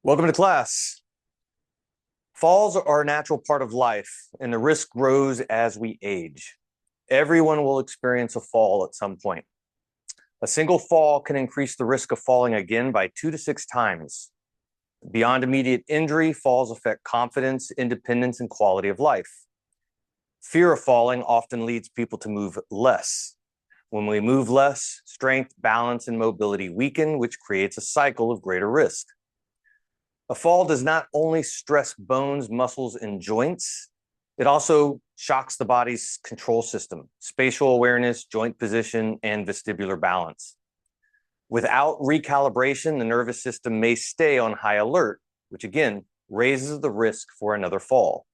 Welcome to class. Falls are a natural part of life, and the risk grows as we age. Everyone will experience a fall at some point. A single fall can increase the risk of falling again by 2 to 6 times. Beyond immediate injury, falls affect confidence, independence, and quality of life. Fear of falling often leads people to move less. When we move less, strength, balance, and mobility weaken, which creates a cycle of greater risk. A fall does not only stress bones, muscles, and joints, it also shocks the body's control system, spatial awareness, joint position, and vestibular balance. Without recalibration, the nervous system may stay on high alert, which again raises the risk for another fall.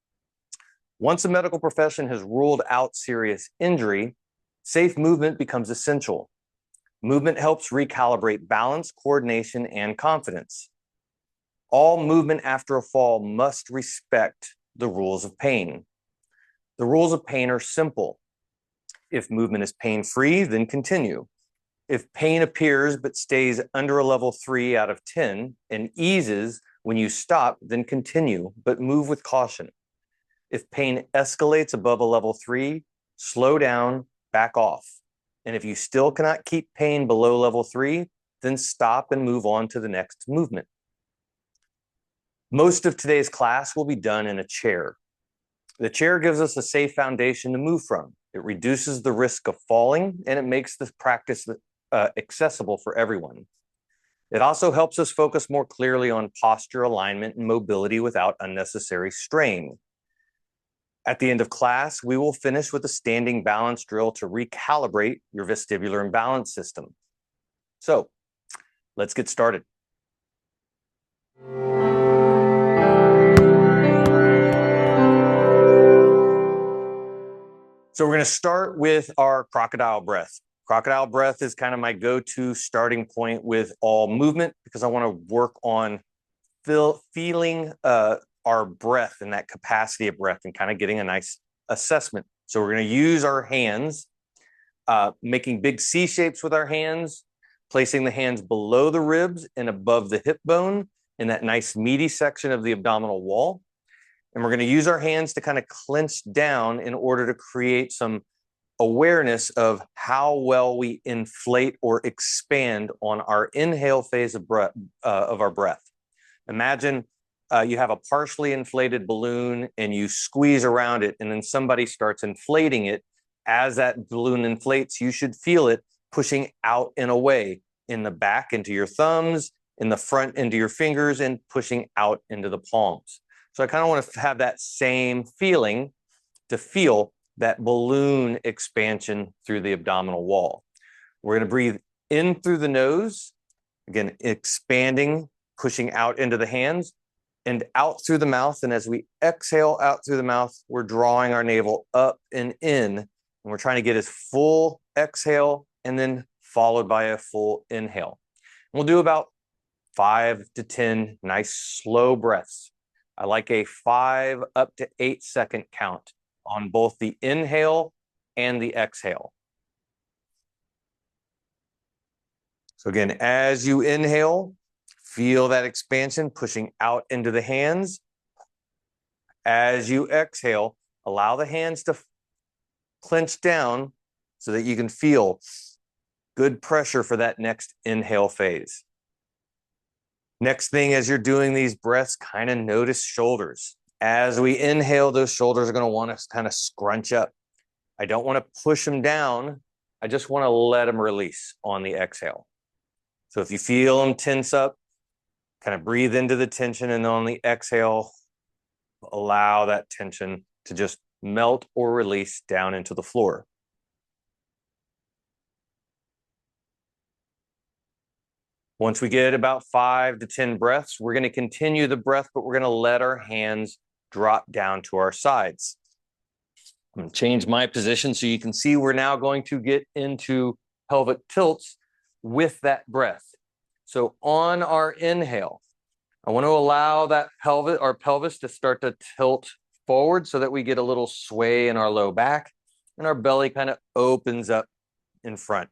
Once a medical profession has ruled out serious injury, safe movement becomes essential. Movement helps recalibrate balance, coordination, and confidence. All movement after a fall must respect the rules of pain. The rules of pain are simple. If movement is pain-free, then continue. If pain appears but stays under a level 3 out of 10 and eases when you stop, then continue, but move with caution. If pain escalates above a level 3, slow down, back off. And if you still cannot keep pain below level 3, then stop and move on to the next movement. Most of today's class will be done in a chair. The chair gives us a safe foundation to move from. It reduces the risk of falling, and it makes this practice accessible for everyone. It also helps us focus more clearly on posture, alignment, and mobility without unnecessary strain. At the end of class, we will finish with a standing balance drill to recalibrate your vestibular and balance system. So, let's get started. So we're going to start with our crocodile breath. Crocodile breath is kind of my go-to starting point with all movement because I want to work on feeling our breath and that capacity of breath and kind of getting a nice assessment. So we're going to use our hands, making big C shapes with our hands, placing the hands below the ribs and above the hip bone in that nice meaty section of the abdominal wall. And we're going to use our hands to kind of clench down in order to create some awareness of how well we inflate or expand on our inhale phase of our breath. Imagine you have a partially inflated balloon and you squeeze around it, and then somebody starts inflating it. As that balloon inflates, you should feel it pushing out and away in the back into your thumbs, in the front into your fingers, and pushing out into the palms. So I kind of want to have that same feeling to feel that balloon expansion through the abdominal wall. We're going to breathe in through the nose, again, expanding, pushing out into the hands, and out through the mouth. And as we exhale out through the mouth, we're drawing our navel up and in, and we're trying to get a full exhale and then followed by a full inhale. We'll do about 5 to 10 nice slow breaths. I like a 5 up to 8 second count on both the inhale and the exhale. So again, as you inhale, feel that expansion pushing out into the hands. As you exhale, allow the hands to clench down so that you can feel good pressure for that next inhale phase. Next thing, as you're doing these breaths, kind of notice shoulders. As we inhale, those shoulders are going to want to kind of scrunch up. I don't want to push them down. I just want to let them release on the exhale. So if you feel them tense up, kind of breathe into the tension, and on the exhale, allow that tension to just melt or release down into the floor. Once we get about 5 to 10 breaths, we're going to continue the breath, but we're going to let our hands drop down to our sides. I'm going to change my position so you can see we're now going to get into pelvic tilts with that breath. So on our inhale, I want to allow that our pelvis to start to tilt forward so that we get a little sway in our low back and our belly kind of opens up in front.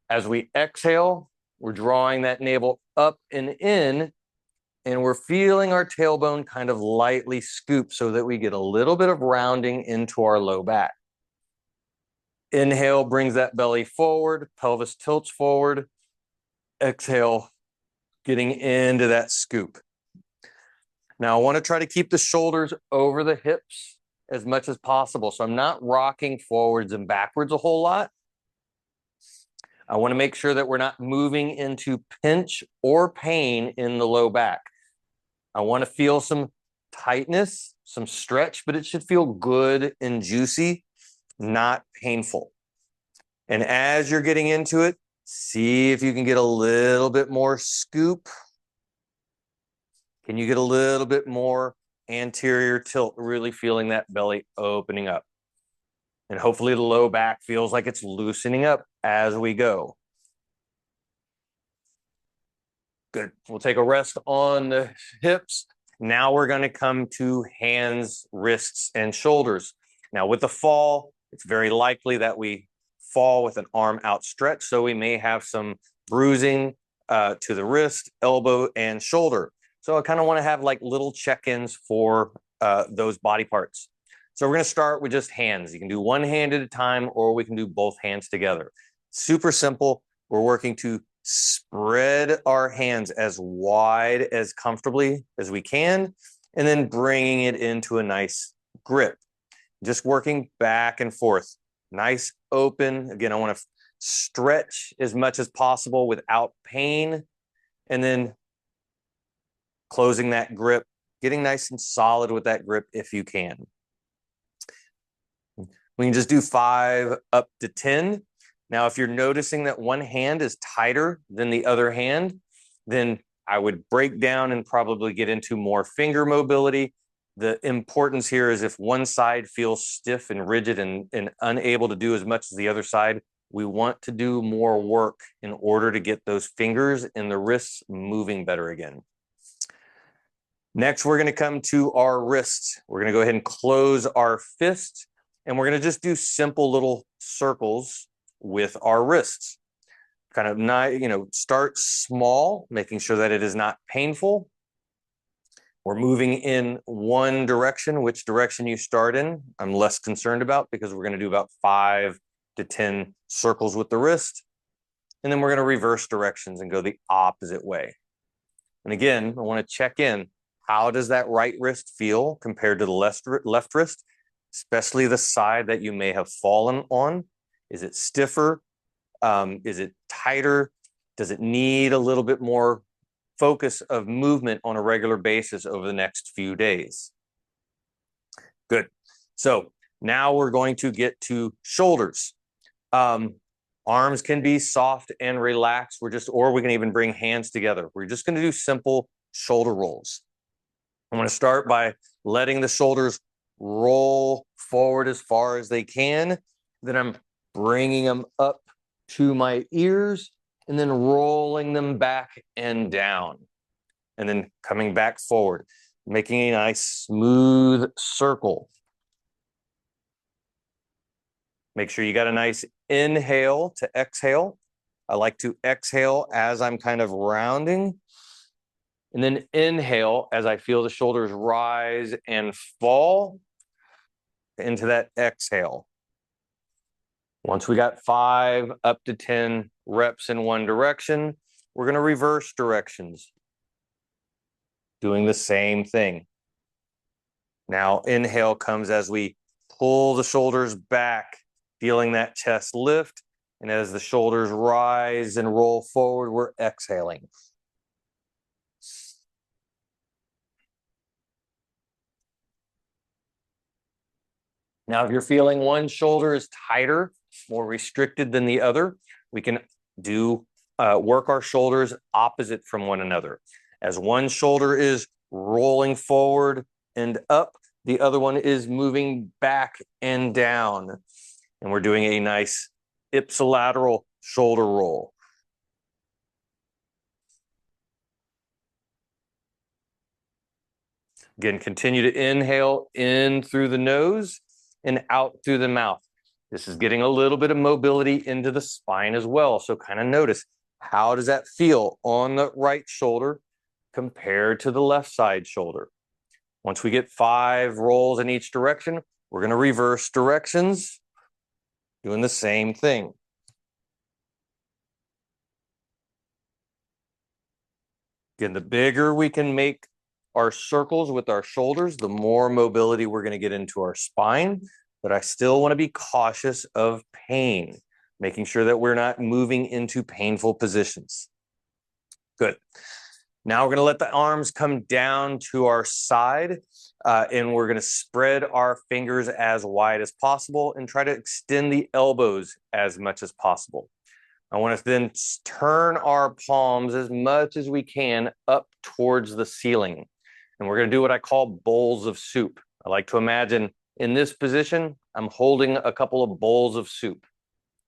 As we exhale, we're drawing that navel up and in, And we're feeling our tailbone kind of lightly scoop so that we get a little bit of rounding into our low back. Inhale brings that belly forward, pelvis tilts forward. Exhale, getting into that scoop. Now I want to try to keep the shoulders over the hips as much as possible. So I'm not rocking forwards and backwards a whole lot. I want to make sure that we're not moving into pinch or pain in the low back. I want to feel some tightness, some stretch, but it should feel good and juicy, not painful. And as you're getting into it, see if you can get a little bit more scoop. Can you get a little bit more anterior tilt, really feeling that belly opening up? And hopefully the low back feels like it's loosening up as we go. Good. We'll take a rest on the hips. Now we're going to come to hands, wrists, and shoulders. Now with the fall, it's very likely that we fall with an arm outstretched, so we may have some bruising to the wrist, elbow, and shoulder. So I kind of want to have like little check-ins for those body parts. So we're going to start with just hands. You can do one hand at a time, or we can do both hands together. Super simple. We're working to spread our hands as wide as comfortably as we can, and then bringing it into a nice grip. Just working back and forth. Nice open. Again, I want to stretch as much as possible without pain, and then closing that grip, getting nice and solid with that grip if you can. We can just do 5 up to 10. Now, if you're noticing that one hand is tighter than the other hand, then I would break down and probably get into more finger mobility. The importance here is if one side feels stiff and rigid and unable to do as much as the other side, we want to do more work in order to get those fingers and the wrists moving better again. Next, we're going to come to our wrists. We're going to go ahead and close our fist, and we're going to just do simple little circles with our wrists. Kind of not, start small, making sure that it is not painful. We're moving in one direction. Which direction you start in, I'm less concerned about, because we're going to do about 5 to 10 circles with the wrist. And then we're going to reverse directions and go the opposite way. And again, I want to check in. How does that right wrist feel compared to the left wrist, especially the side that you may have fallen on? Is it stiffer? Is it tighter? Does it need a little bit more focus of movement on a regular basis over the next few days? Good. So now we're going to get to shoulders. Arms can be soft and relaxed. Or we can even bring hands together. We're just going to do simple shoulder rolls. I'm going to start by letting the shoulders roll forward as far as they can. Then I'm bringing them up to my ears and then rolling them back and down. And then coming back forward, making a nice smooth circle. Make sure you got a nice inhale to exhale. I like to exhale as I'm kind of rounding. And then inhale as I feel the shoulders rise and fall into that exhale. Once we got 5 up to 10 reps in one direction, we're going to reverse directions, doing the same thing. Now, inhale comes as we pull the shoulders back, feeling that chest lift. And as the shoulders rise and roll forward, we're exhaling. Now, if you're feeling one shoulder is tighter, more restricted than the other, we can do work our shoulders opposite from one another. As one shoulder is rolling forward and up, the other one is moving back and down. And we're doing a nice ipsilateral shoulder roll. Again, continue to inhale in through the nose and out through the mouth. This is getting a little bit of mobility into the spine as well. So kind of notice, how does that feel on the right shoulder compared to the left side shoulder. Once we get 5 rolls in each direction, we're going to reverse directions, doing the same thing. Again, the bigger we can make our circles with our shoulders, the more mobility we're going to get into our spine. But I still want to be cautious of pain, making sure that we're not moving into painful positions. Good. Now we're going to let the arms come down to our side, and we're going to spread our fingers as wide as possible and try to extend the elbows as much as possible. I want to then turn our palms as much as we can up towards the ceiling. And we're going to do what I call bowls of soup. I like to imagine in this position, I'm holding a couple of bowls of soup.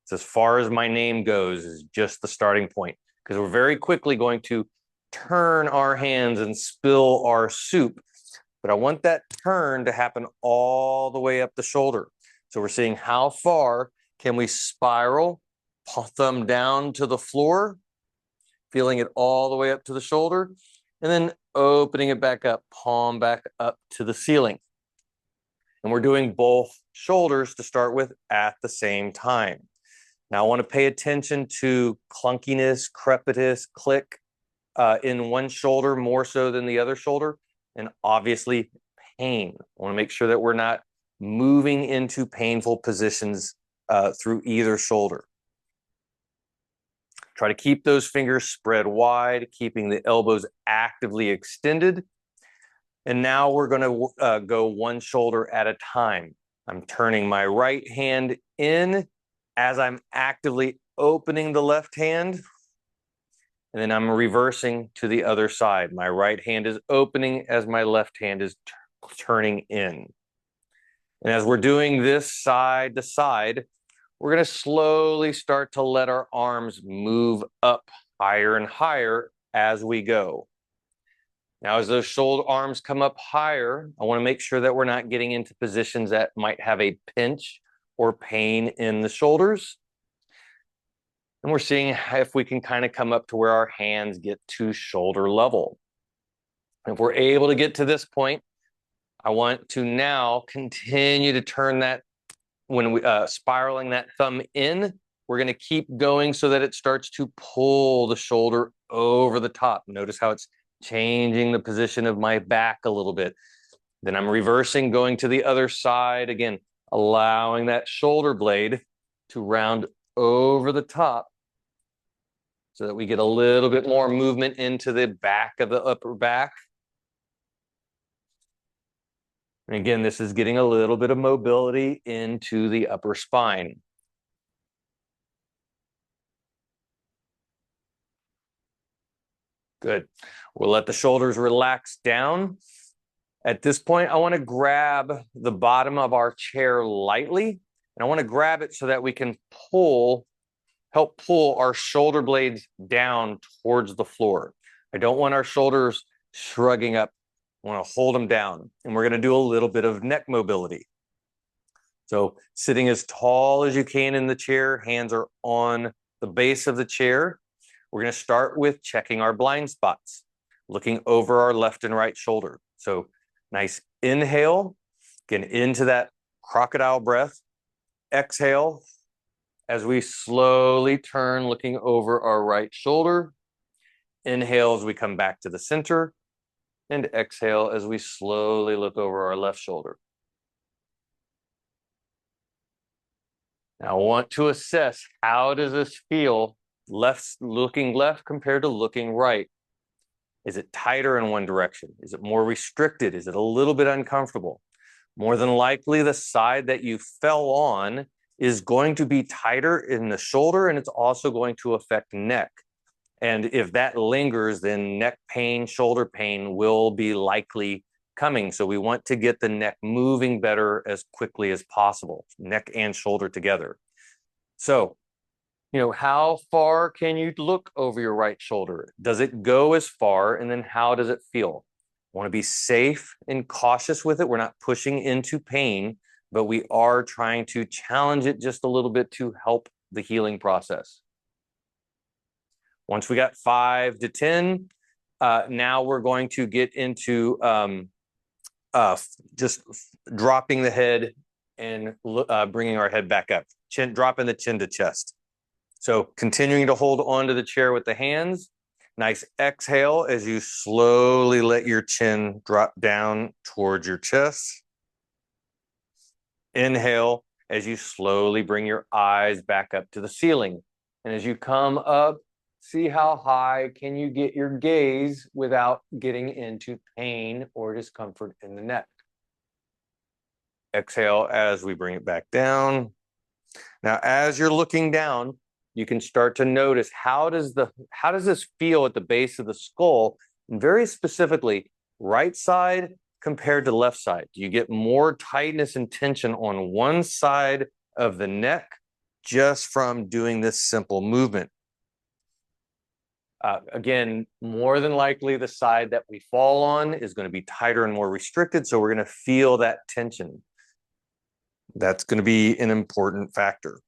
It's as far as my name goes, is just the starting point, because we're very quickly going to turn our hands and spill our soup. But I want that turn to happen all the way up the shoulder. So we're seeing how far can we spiral, thumb down to the floor, feeling it all the way up to the shoulder, and then opening it back up, palm back up to the ceiling. And we're doing both shoulders to start with at the same time. Now I want to pay attention to clunkiness, crepitus, click in one shoulder more so than the other shoulder, and obviously pain. I want to make sure that we're not moving into painful positions through either shoulder. Try to keep those fingers spread wide, keeping the elbows actively extended. And now we're going to go one shoulder at a time. I'm turning my right hand in as I'm actively opening the left hand. And then I'm reversing to the other side. My right hand is opening as my left hand is turning in. And as we're doing this side to side, we're going to slowly start to let our arms move up higher and higher as we go. Now, as those shoulder arms come up higher, I want to make sure that we're not getting into positions that might have a pinch or pain in the shoulders. And we're seeing if we can kind of come up to where our hands get to shoulder level. If we're able to get to this point, I want to now continue to turn that when we spiraling that thumb in. We're going to keep going so that it starts to pull the shoulder over the top. Notice how it's changing the position of my back a little bit. Then I'm reversing, going to the other side again, allowing that shoulder blade to round over the top so that we get a little bit more movement into the back of the upper back. And again, this is getting a little bit of mobility into the upper spine. Good. We'll let the shoulders relax down. At this point, I want to grab the bottom of our chair lightly, and I want to grab it so that we can help pull our shoulder blades down towards the floor. I don't want our shoulders shrugging up. I want to hold them down, and we're going to do a little bit of neck mobility. So sitting as tall as you can in the chair, hands are on the base of the chair. We're going to start with checking our blind spots, looking over our left and right shoulder. So nice inhale, get into that crocodile breath. Exhale as we slowly turn, looking over our right shoulder. Inhale as we come back to the center, and exhale as we slowly look over our left shoulder. Now I want to assess, how does this feel looking left compared to looking right? Is it tighter in one direction? Is it more restricted? Is it a little bit uncomfortable? More than likely, the side that you fell on is going to be tighter in the shoulder, and it's also going to affect neck. And if that lingers, then neck pain, shoulder pain will be likely coming. So we want to get the neck moving better as quickly as possible, neck and shoulder together. So, how far can you look over your right shoulder? Does it go as far? And then how does it feel? I want to be safe and cautious with it. We're not pushing into pain, but we are trying to challenge it just a little bit to help the healing process. Once we got 5 to 10, Now we're going to get into just dropping the head and bringing our head back up, dropping the chin to chest. So continuing to hold onto the chair with the hands. Nice exhale as you slowly let your chin drop down towards your chest. Inhale as you slowly bring your eyes back up to the ceiling. And as you come up, see how high can you get your gaze without getting into pain or discomfort in the neck. Exhale as we bring it back down. Now, as you're looking down, you can start to notice how does this feel at the base of the skull, and very specifically, right side compared to left side. Do you get more tightness and tension on one side of the neck just from doing this simple movement? Again, more than likely, the side that we fall on is going to be tighter and more restricted, so we're going to feel that tension. That's going to be an important factor.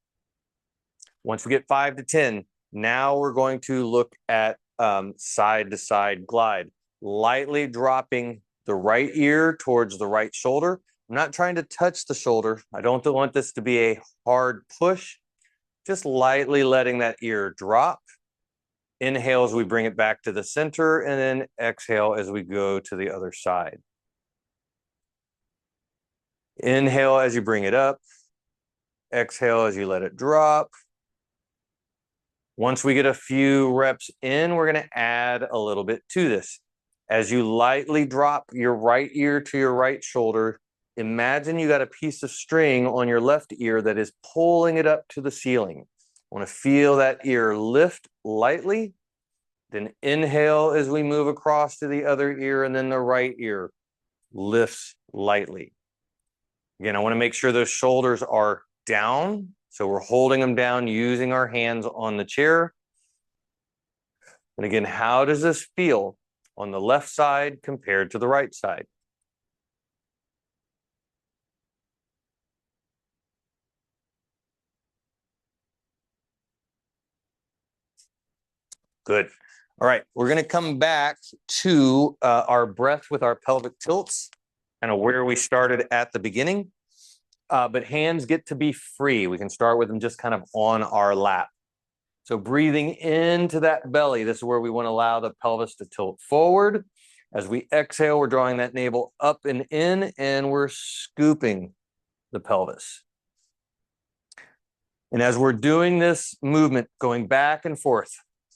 Once we get 5 to 10, now we're going to look at side-to-side glide, lightly dropping the right ear towards the right shoulder. I'm not trying to touch the shoulder. I don't want this to be a hard push. Just lightly letting that ear drop. Inhale as we bring it back to the center, and then exhale as we go to the other side. Inhale as you bring it up. Exhale as you let it drop. Once we get a few reps in, we're going to add a little bit to this. As you lightly drop your right ear to your right shoulder, imagine you got a piece of string on your left ear that is pulling it up to the ceiling. I want to feel that ear lift lightly. Then inhale as we move across to the other ear, and then the right ear lifts lightly. Again, I want to make sure those shoulders are down. So we're holding them down using our hands on the chair. And again, how does this feel on the left side compared to the right side? Good. All right, we're going to come back to our breath with our pelvic tilts, kind of where we started at the beginning. But hands get to be free. We can start with them just kind of on our lap. So breathing into that belly, this is where we want to allow the pelvis to tilt forward. As we exhale, we're drawing that navel up and in, and we're scooping the pelvis. And as we're doing this movement, going back and forth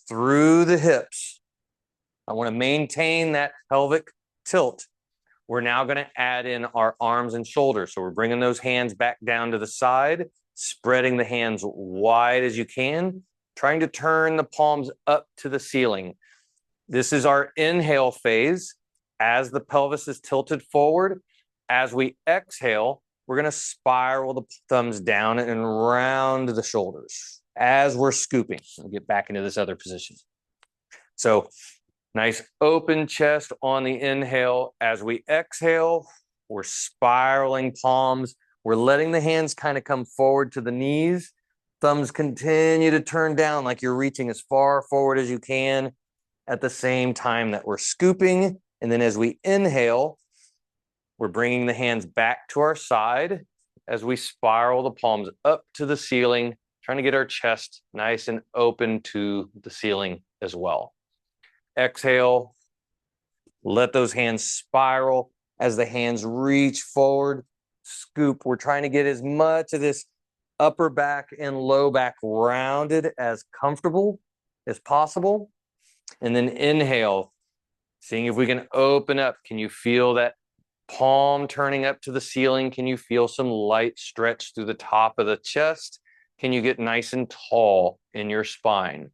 through the hips, I want to maintain that pelvic tilt. We're now going to add in our arms and shoulders. So we're bringing those hands back down to the side, spreading the hands wide as you can, trying to turn the palms up to the ceiling. This is our inhale phase. As the pelvis is tilted forward, as we exhale, we're going to spiral the thumbs down and round the shoulders as we're scooping. We'll get back into this other position. So nice open chest on the inhale. As we exhale, we're spiraling palms. We're letting the hands kind of come forward to the knees. Thumbs continue to turn down like you're reaching as far forward as you can at the same time that we're scooping. And then as we inhale, we're bringing the hands back to our side as we spiral the palms up to the ceiling, trying to get our chest nice and open to the ceiling as well. Exhale, let those hands spiral as the hands reach forward, scoop. We're trying to get as much of this upper back and low back rounded as comfortable as possible. And then inhale, seeing if we can open up. Can you feel that palm turning up to the ceiling? Can you feel some light stretch through the top of the chest? Can you get nice and tall in your spine?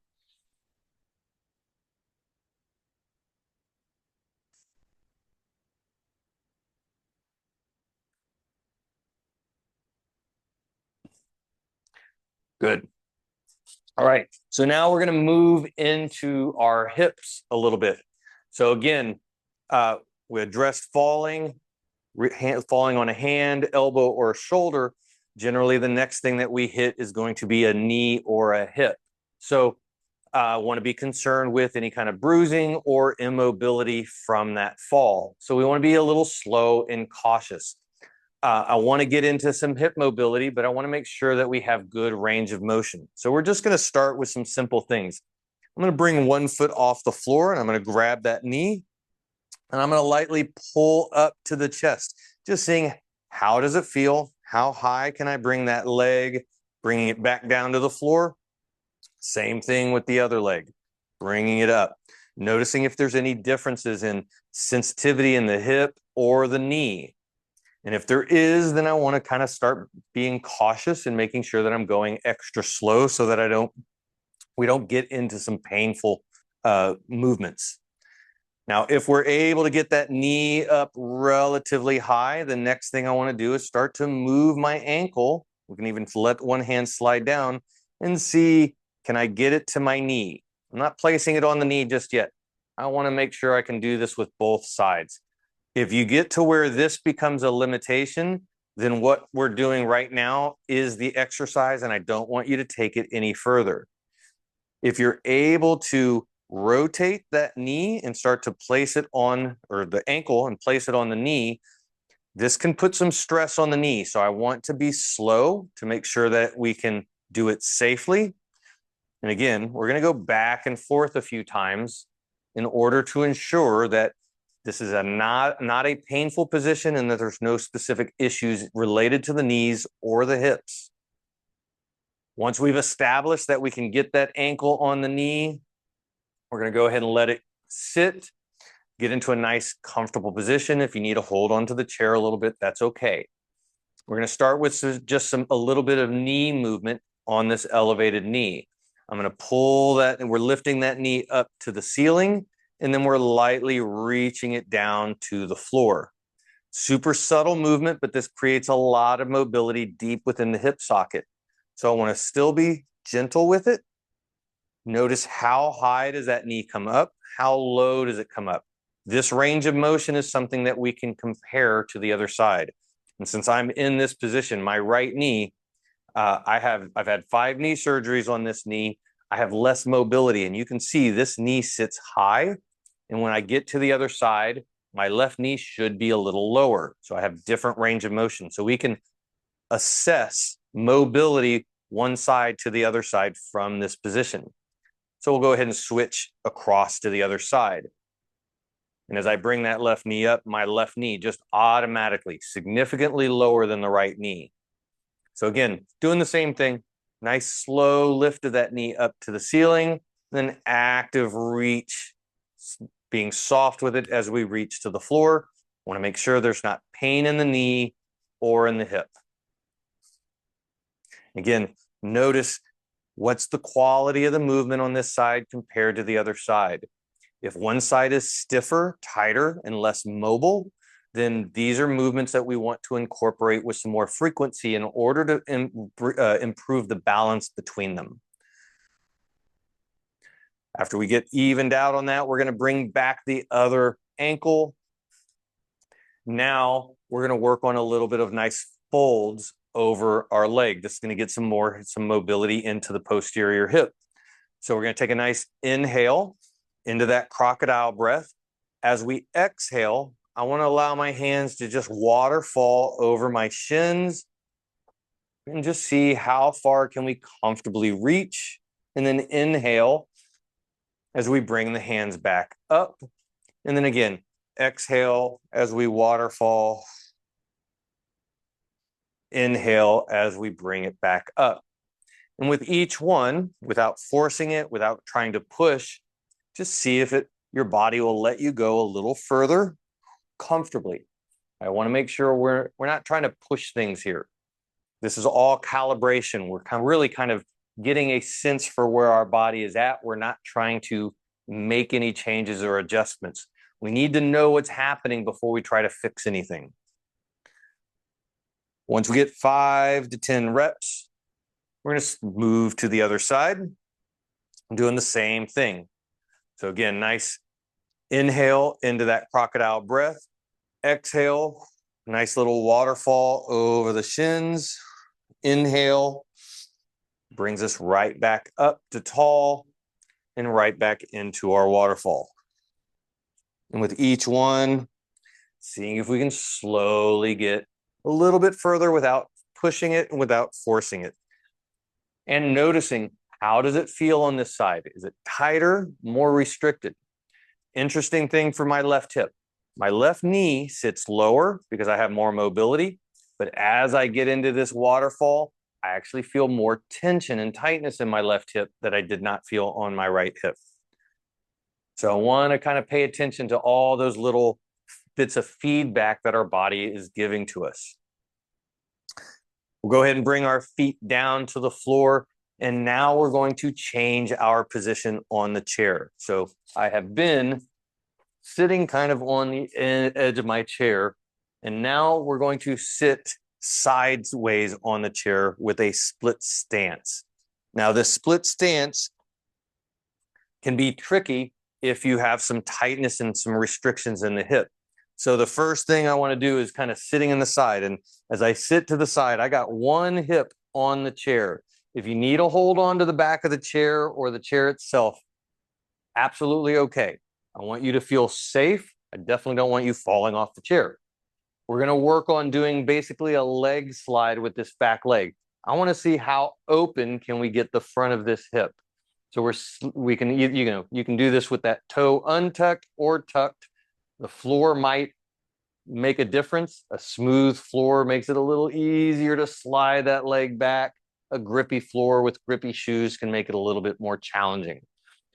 Good. All right. So now we're going to move into our hips a little bit. So again, we addressed falling on a hand, elbow, or shoulder. Generally, the next thing that we hit is going to be a knee or a hip. So want to be concerned with any kind of bruising or immobility from that fall. So we want to be a little slow and cautious. I want to get into some hip mobility, but I want to make sure that we have good range of motion. So we're just going to start with some simple things. I'm going to bring one foot off the floor and I'm going to grab that knee and I'm going to lightly pull up to the chest, just seeing how does it feel? How high can I bring that leg? Bringing it back down to the floor. Same thing with the other leg, bringing it up. Noticing if there's any differences in sensitivity in the hip or the knee. And if there is, then I want to kind of start being cautious and making sure that I'm going extra slow so that we don't get into some painful movements. Now, if we're able to get that knee up relatively high, the next thing I want to do is start to move my ankle. We can even let one hand slide down and see, can I get it to my knee? I'm not placing it on the knee just yet. I want to make sure I can do this with both sides. If you get to where this becomes a limitation, then what we're doing right now is the exercise, and I don't want you to take it any further. If you're able to rotate that knee and start to place it on, or the ankle and place it on the knee, this can put some stress on the knee. So I want to be slow to make sure that we can do it safely. And again, we're going to go back and forth a few times in order to ensure that this is not a painful position and that there's no specific issues related to the knees or the hips. Once we've established that we can get that ankle on the knee, we're going to go ahead and let it sit, get into a nice, comfortable position. If you need to hold onto the chair a little bit, that's okay. We're going to start with just a little bit of knee movement on this elevated knee. I'm going to pull that, and we're lifting that knee up to the ceiling, and then we're lightly reaching it down to the floor. Super subtle movement, but this creates a lot of mobility deep within the hip socket. So I want to still be gentle with it. Notice how high does that knee come up? How low does it come up? This range of motion is something that we can compare to the other side. And since I'm in this position, my right knee, I've had 5 knee surgeries on this knee. I have less mobility, and you can see this knee sits high. And when I get to the other side, my left knee should be a little lower. So I have different range of motion. So we can assess mobility one side to the other side from this position. So we'll go ahead and switch across to the other side. And as I bring that left knee up, my left knee just automatically significantly lower than the right knee. So again, doing the same thing, nice slow lift of that knee up to the ceiling, then active reach, being soft with it as we reach to the floor. Want to make sure there's not pain in the knee or in the hip. Again, notice what's the quality of the movement on this side compared to the other side. If one side is stiffer, tighter, and less mobile, then these are movements that we want to incorporate with some more frequency in order to improve the balance between them. After we get evened out on that, we're going to bring back the other ankle. Now we're going to work on a little bit of nice folds over our leg. This is going to get some mobility into the posterior hip. So we're going to take a nice inhale into that crocodile breath. As we exhale, I want to allow my hands to just waterfall over my shins and just see how far can we comfortably reach. And then inhale as we bring the hands back up. And then again, exhale as we waterfall. Inhale as we bring it back up. And with each one, without forcing it, without trying to push, just see if your body will let you go a little further comfortably. I want to make sure we're not trying to push things here. This is all calibration. We're really kind of getting a sense for where our body is at. We're not trying to make any changes or adjustments. We need to know what's happening before we try to fix anything. Once we get 5 to 10 reps, we're going to move to the other side, doing the same thing. So again, nice inhale into that crocodile breath. Exhale, nice little waterfall over the shins. Inhale, brings us right back up to tall. and right back into our waterfall. And with each one, seeing if we can slowly get a little bit further without pushing it and without forcing it. And noticing, how does it feel on this side? Is it tighter, more restricted? Interesting thing for my left hip. My left knee sits lower because I have more mobility. But as I get into this waterfall, I actually feel more tension and tightness in my left hip that I did not feel on my right hip. So I want to kind of pay attention to all those little bits of feedback that our body is giving to us. We'll go ahead and bring our feet down to the floor. And now we're going to change our position on the chair. So I have been sitting kind of on the edge of my chair. And now we're going to sit sideways on the chair with a split stance. Now, this split stance can be tricky if you have some tightness and some restrictions in the hip. So the first thing I want to do is kind of sitting in the side. And as I sit to the side, I got one hip on the chair. If you need to hold on to the back of the chair or the chair itself, absolutely okay. I want you to feel safe. I definitely don't want you falling off the chair. We're going to work on doing basically a leg slide with this back leg. I want to see how open can we get the front of this hip. So we can you can do this with that toe untucked or tucked. The floor might make a difference. A smooth floor makes it a little easier to slide that leg back. A grippy floor with grippy shoes can make it a little bit more challenging.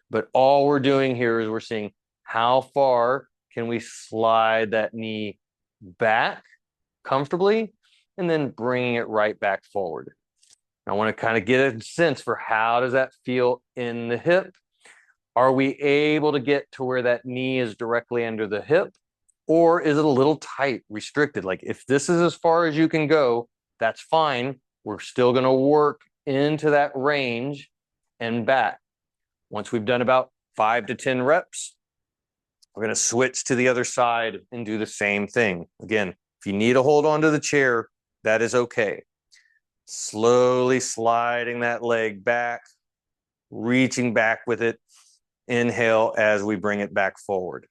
But all we're doing here is we're seeing how far can we slide that knee back comfortably and then bringing it right back forward. I want to kind of get a sense for how does that feel in the hip? Are we able to get to where that knee is directly under the hip? Or is it a little tight, restricted? Like if this is as far as you can go, that's fine. We're still going to work into that range and back. Once we've done about 5 to 10 reps, we're going to switch to the other side and do the same thing. Again, if you need to hold on to the chair, that is okay. Slowly sliding that leg back, reaching back with it. Inhale as we bring it back forward.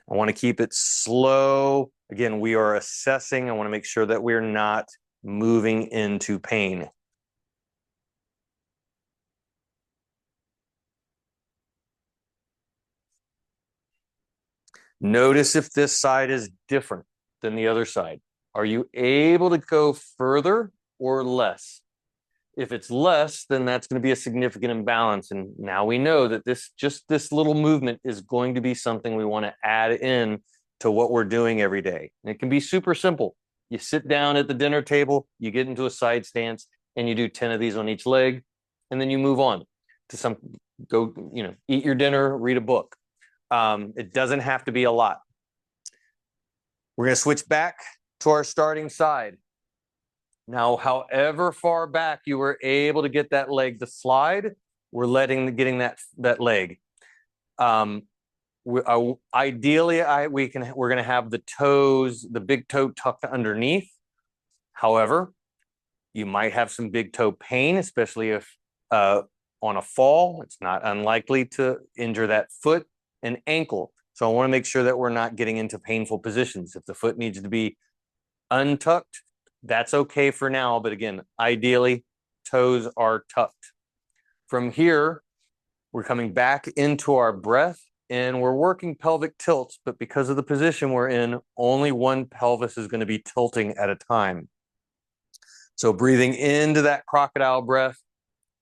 I want to keep it slow. Again, we are assessing. I want to make sure that we're not moving into pain. Notice if this side is different than the other side. Are you able to go further or less? If it's less, then that's going to be a significant imbalance. And now we know that this little movement is going to be something we want to add in to what we're doing every day. And it can be super simple. You sit down at the dinner table, you get into a side stance, and you do 10 of these on each leg, and then you move on to eat your dinner, read a book. It doesn't have to be a lot. We're going to switch back to our starting side. Now, however far back you were able to get that leg to slide, we're getting that leg. Ideally, we're going to have the big toe tucked underneath. However, you might have some big toe pain, especially if on a fall. It's not unlikely to injure that foot and ankle. So I want to make sure that we're not getting into painful positions. If the foot needs to be untucked, that's okay for now. But again, ideally, toes are tucked. From here, we're coming back into our breath and we're working pelvic tilts. But because of the position we're in, only one pelvis is going to be tilting at a time. So breathing into that crocodile breath,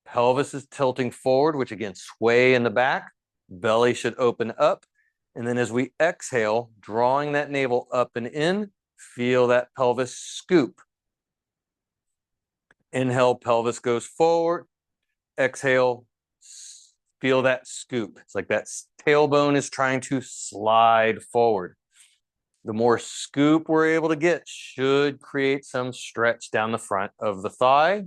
pelvis is tilting forward, which again, sway in the back. Belly should open up. And then as we exhale, drawing that navel up and in, feel that pelvis scoop. Inhale, pelvis goes forward. Exhale, feel that scoop. It's like that tailbone is trying to slide forward. The more scoop we're able to get should create some stretch down the front of the thigh.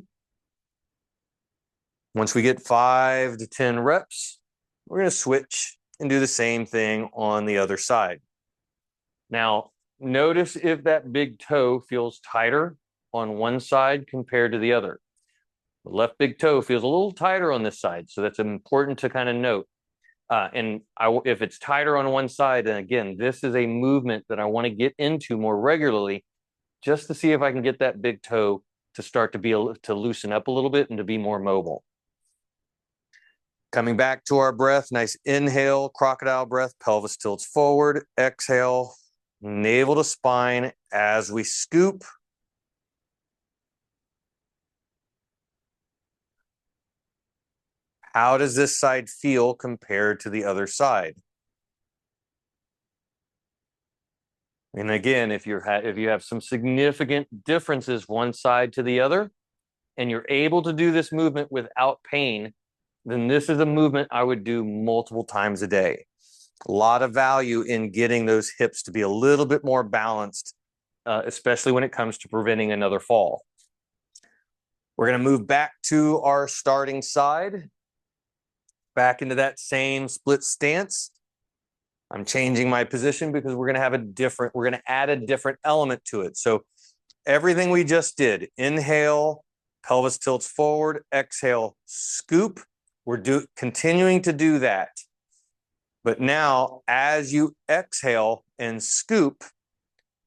Once we get 5 to 10 reps, we're going to switch and do the same thing on the other side. Now, notice if that big toe feels tighter on one side compared to the other. The left big toe feels a little tighter on this side, so that's important to kind of note. If it's tighter on one side, then again, this is a movement that I want to get into more regularly, just to see if I can get that big toe to start to loosen up a little bit and to be more mobile. Coming back to our breath, nice inhale, crocodile breath, pelvis tilts forward, exhale, navel to spine as we scoop. How does this side feel compared to the other side? And again, if you have some significant differences one side to the other, and you're able to do this movement without pain, then this is a movement I would do multiple times a day. A lot of value in getting those hips to be a little bit more balanced, especially when it comes to preventing another fall. We're going to move back to our starting side, back into that same split stance. I'm changing my position because we're going to add a different element to it. So everything we just did, inhale, pelvis tilts forward, exhale, scoop. We're continuing to do that. But now, as you exhale and scoop,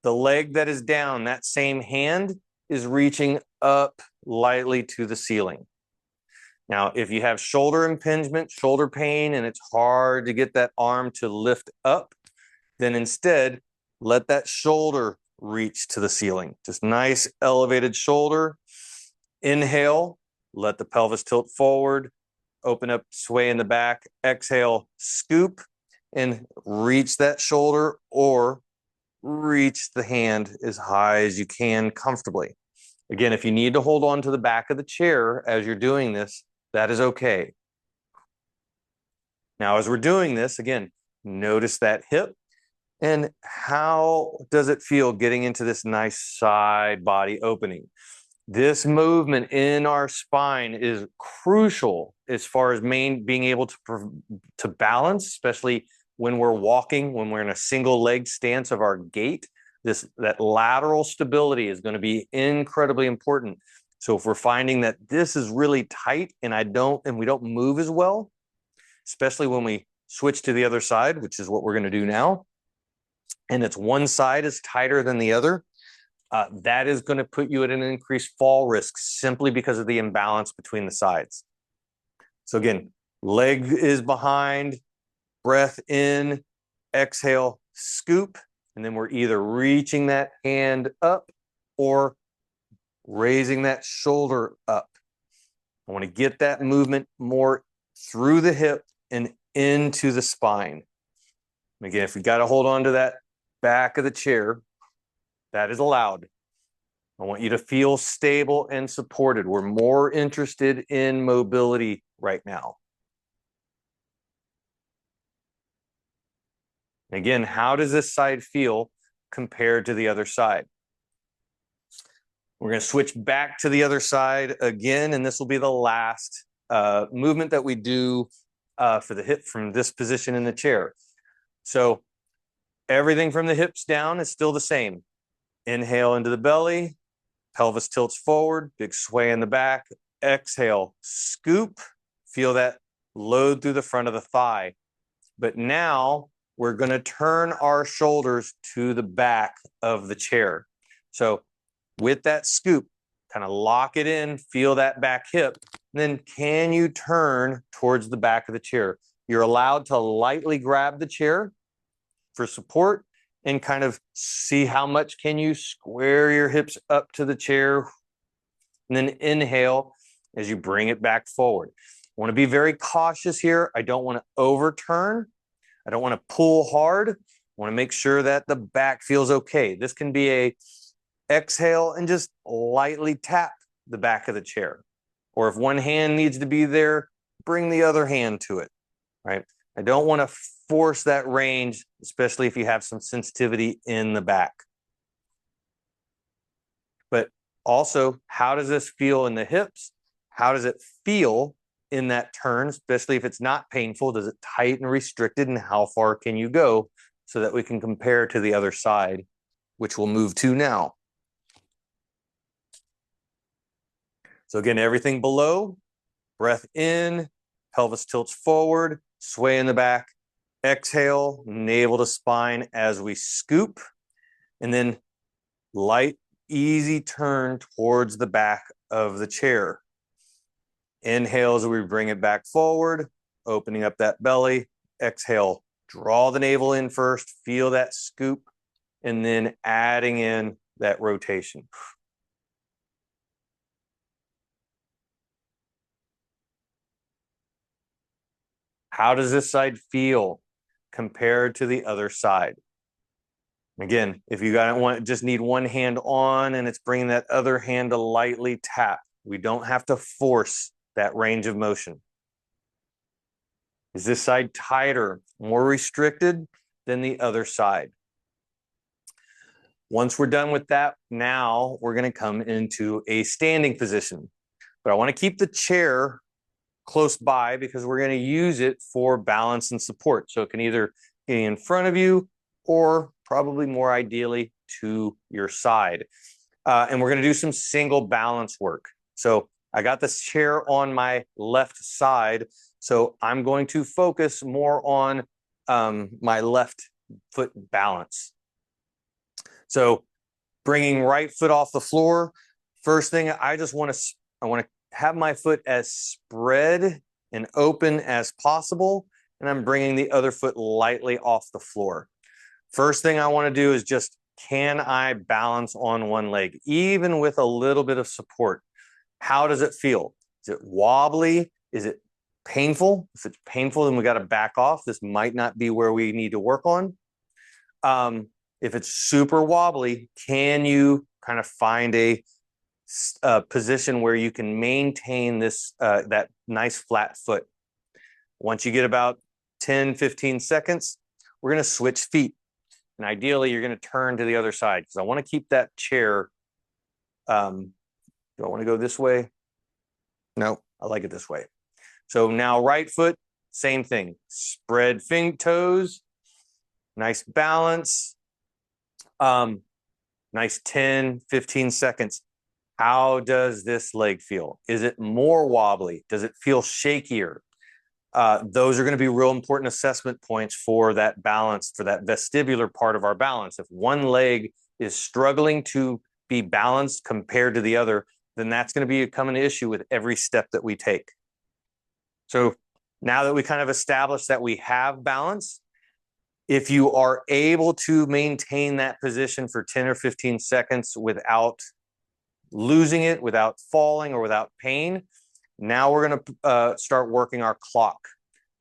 the leg that is down, that same hand is reaching up lightly to the ceiling. Now, if you have shoulder impingement, shoulder pain, and it's hard to get that arm to lift up, then instead, let that shoulder reach to the ceiling. Just nice elevated shoulder. Inhale, let the pelvis tilt forward, open up, sway in the back. Exhale, scoop, and reach that shoulder or reach the hand as high as you can comfortably. Again, if you need to hold on to the back of the chair as you're doing this, that is okay. Now, as we're doing this, again, notice that hip and how does it feel getting into this nice side body opening? This movement in our spine is crucial as far as being able to balance, especially when we're walking, when we're in a single leg stance of our gait. That lateral stability is going to be incredibly important. So if we're finding that this is really tight and we don't move as well, especially when we switch to the other side, which is what we're going to do now, and it's one side is tighter than the other, that is going to put you at an increased fall risk simply because of the imbalance between the sides. So again, leg is behind, breath in, exhale, scoop, and then we're either reaching that hand up or raising that shoulder up. I want to get that movement more through the hip and into the spine. And again, if we got to hold on to that back of the chair, that is allowed. I want you to feel stable and supported. We're more interested in mobility right now. Again, how does this side feel compared to the other side? We're going to switch back to the other side again, and this will be the last movement that we do for the hip from this position in the chair. So everything from the hips down is still the same. Inhale into the belly, pelvis tilts forward, big sway in the back. Exhale, scoop, feel that load through the front of the thigh. But now we're going to turn our shoulders to the back of the chair. So with that scoop, kind of lock it in, feel that back hip. Then can you turn towards the back of the chair? You're allowed to lightly grab the chair for support and kind of see how much can you square your hips up to the chair. And then inhale as you bring it back forward. I want to be very cautious here. I don't want to overturn. I don't want to pull hard. I want to make sure that the back feels okay. This can be a exhale and just lightly tap the back of the chair. Or if one hand needs to be there, bring the other hand to it, right? I don't want to force that range, especially if you have some sensitivity in the back. But also, how does this feel in the hips? How does it feel in that turn, especially if it's not painful? Does it tighten, restricted, and how far can you go so that we can compare to the other side, which we'll move to now. So again, everything below, breath in, pelvis tilts forward, sway in the back, exhale, navel to spine as we scoop, and then light, easy turn towards the back of the chair. Inhale as we bring it back forward, opening up that belly. Exhale, draw the navel in first, feel that scoop, and then adding in that rotation. How does this side feel compared to the other side? Again, if you just need one hand on and it's bringing that other hand to lightly tap. We don't have to force that range of motion. Is this side tighter, more restricted than the other side? Once we're done with that, now we're going to come into a standing position. But I want to keep the chair close by because we're going to use it for balance and support. So it can either be in front of you or probably more ideally to your side. And we're going to do some single balance work. So I got this chair on my left side. So I'm going to focus more on my left foot balance. So bringing right foot off the floor. First thing, I want to have my foot as spread and open as possible. And I'm bringing the other foot lightly off the floor. First thing I want to do is just, can I balance on one leg, even with a little bit of support? How does it feel? Is it wobbly? Is it painful? If it's painful, then we got to back off. This might not be where we need to work on. If it's super wobbly, can you kind of find a position where you can maintain this that nice flat foot? Once you get about 10, 15 seconds, we're going to switch feet. And ideally, you're going to turn to the other side because I want to keep that chair. Do I want to go this way? No, I like it this way. So now right foot, same thing. Spread toes, nice balance. Nice 10, 15 seconds. How does this leg feel? Is it more wobbly? Does it feel shakier? Those are going to be real important assessment points for that balance, for that vestibular part of our balance. If one leg is struggling to be balanced compared to the other, then that's going to become an issue with every step that we take. So now that we kind of established that we have balance, if you are able to maintain that position for 10 or 15 seconds without losing it, without falling, or without pain, now we're going to start working our clock.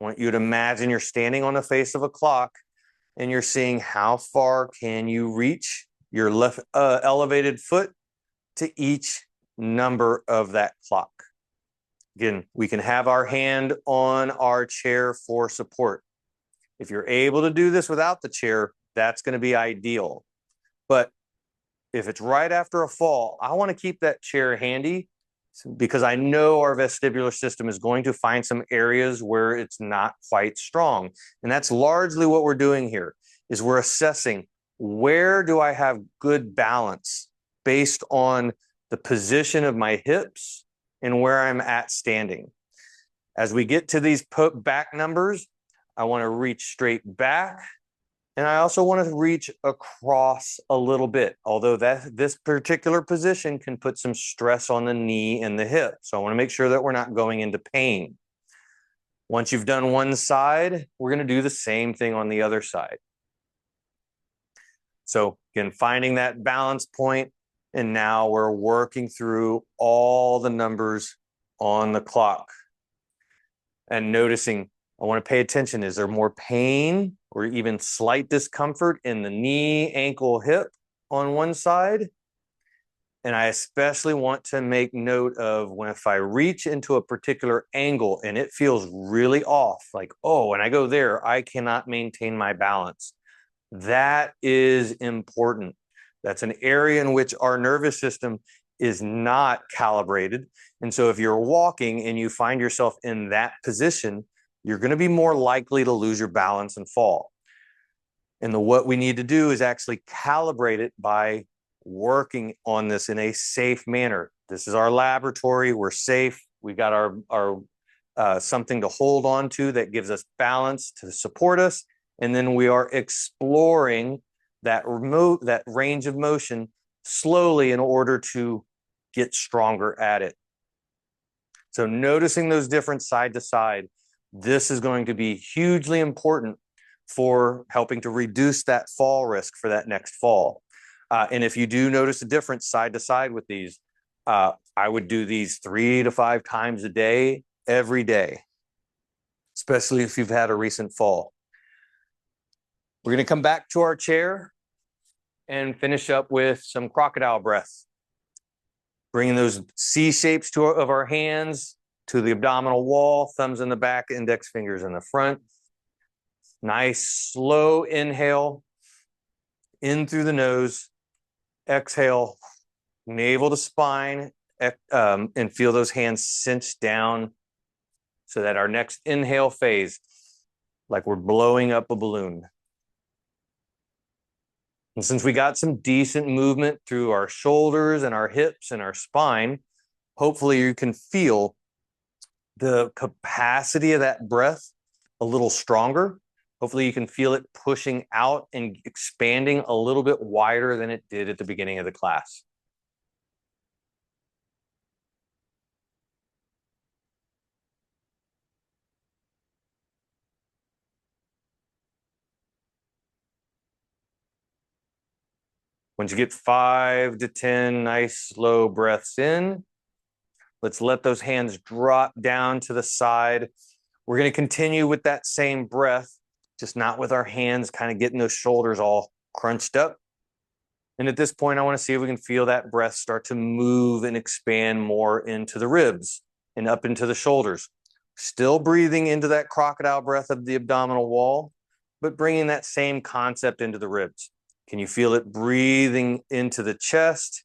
I want you to imagine you're standing on the face of a clock and you're seeing how far can you reach your left elevated foot to each number of that clock. Again, we can have our hand on our chair for support. If you're able to do this without the chair, that's going to be ideal. But if it's right after a fall, I want to keep that chair handy because I know our vestibular system is going to find some areas where it's not quite strong. And that's largely what we're doing here, is we're assessing where do I have good balance based on the position of my hips and where I'm at standing. As we get to these back numbers, I want to reach straight back, and I also want to reach across a little bit, although this particular position can put some stress on the knee and the hip. So I want to make sure that we're not going into pain. Once you've done one side, we're going to do the same thing on the other side. So again, finding that balance point, and now we're working through all the numbers on the clock and noticing, I want to pay attention. Is there more pain or even slight discomfort in the knee, ankle, hip on one side? And I especially want to make note of when if I reach into a particular angle and it feels really off, like, oh, when I go there, I cannot maintain my balance. That is important. That's an area in which our nervous system is not calibrated. And so if you're walking and you find yourself in that position, you're going to be more likely to lose your balance and fall. And what we need to do is actually calibrate it by working on this in a safe manner. This is our laboratory. We're safe. We got our something to hold on to that gives us balance to support us. And then we are exploring that range of motion slowly in order to get stronger at it. So noticing those different side to side, this is going to be hugely important for helping to reduce that fall risk for that next fall. And if you do notice a difference side to side with these, I would do these 3 to 5 times a day, every day, especially if you've had a recent fall. We're going to come back to our chair and finish up with some crocodile breath. Bringing those C shapes of our hands to the abdominal wall, thumbs in the back, index fingers in the front. Nice, slow inhale in through the nose. Exhale, navel to spine, and feel those hands cinch down so that our next inhale phase, like we're blowing up a balloon. And since we got some decent movement through our shoulders and our hips and our spine, hopefully you can feel the capacity of that breath a little stronger. Hopefully you can feel it pushing out and expanding a little bit wider than it did at the beginning of the class. Once you get 5 to 10 nice slow breaths in, let's let those hands drop down to the side. We're going to continue with that same breath, just not with our hands kind of getting those shoulders all crunched up. And at this point, I want to see if we can feel that breath start to move and expand more into the ribs and up into the shoulders. Still breathing into that crocodile breath of the abdominal wall, but bringing that same concept into the ribs. Can you feel it breathing into the chest,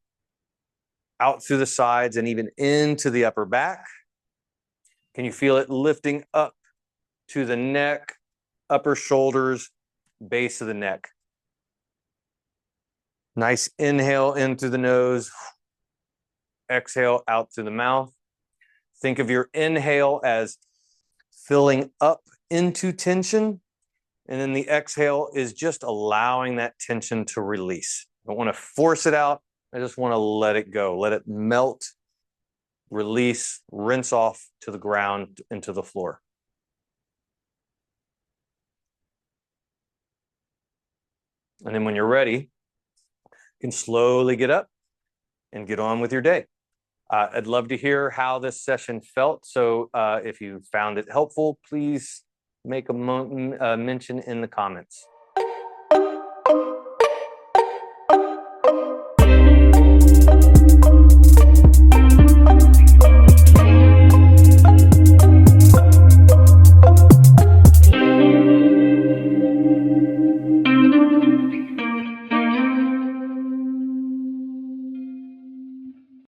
out through the sides, and even into the upper back? Can you feel it lifting up to the neck, upper shoulders, base of the neck? Nice inhale in through the nose, exhale out through the mouth. Think of your inhale as filling up into tension, and then the exhale is just allowing that tension to release. I don't want to force it out. I just want to let it go. Let it melt, release, rinse off to the ground, into the floor. And then when you're ready, you can slowly get up and get on with your day. I'd love to hear how this session felt. So if you found it helpful, please make a mention in the comments.